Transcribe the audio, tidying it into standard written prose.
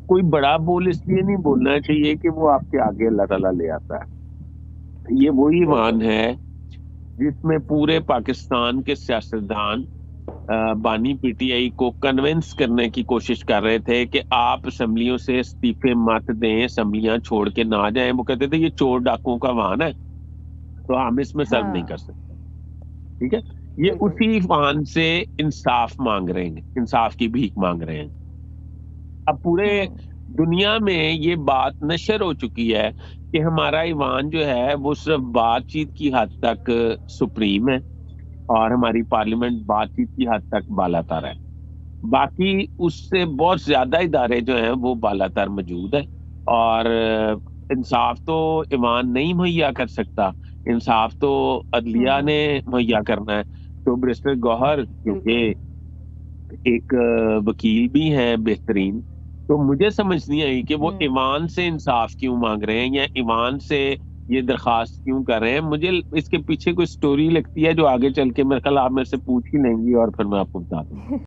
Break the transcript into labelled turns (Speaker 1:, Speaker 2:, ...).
Speaker 1: कोई बड़ा बोल इसलिए नहीं बोलना चाहिए कि वो आपके आगे अल्लाह ताला ले आता है। ये वही ईमान
Speaker 2: बिल्कुल।
Speaker 1: है जिसमें पूरे पाकिस्तान के सियासतदान बानी पीटीआई को कन्विंस करने की कोशिश कर रहे थे कि आप असेंबलियों से इस्तीफे मत दें, असेंबलियां छोड़ के ना जाएं। वो कहते थे ये चोर डाकुओं का वाहन है, तो हम इसमें सर्व नहीं कर
Speaker 2: हाँ।
Speaker 1: सकते। ठीक है। ये
Speaker 2: बिल्कुल।
Speaker 1: उसी वाहन से इंसाफ मांग रहे हैं, इंसाफ की भीख मांग रहे हैं। अब पूरे
Speaker 2: हम्म।
Speaker 1: दुनिया में ये बात नशर हो चुकी है कि हमारा ईमान जो है वो सिर्फ बातचीत की हद तक सुप्रीम है, और हमारी पार्लियामेंट बातचीत की हद तक बालातर है। बाकी उससे बहुत ज्यादा इदारे जो हैं वो बालातर मौजूद है। और इंसाफ तो ईमान नहीं मुहैया कर सकता, इंसाफ तो अदलिया ने
Speaker 2: हम्म।
Speaker 1: मुहैया करना है। तो बैरिस्टर गौहर क्योंकि
Speaker 2: बिल्कुल।
Speaker 1: एक वकील भी हैं बेहतरीन, तो मुझे समझ नहीं आई कि वो
Speaker 2: हम्म।
Speaker 1: ईमान से इंसाफ क्यों मांग रहे हैं या ईमान से ये दरखास्त क्यों कर रहे हैं। मुझे इसके पीछे कोई स्टोरी लगती है जो आगे चल के मेरे ख्याल आप मेरे से पूछ ही लेंगी और फिर मैं आपको बता दूंगा।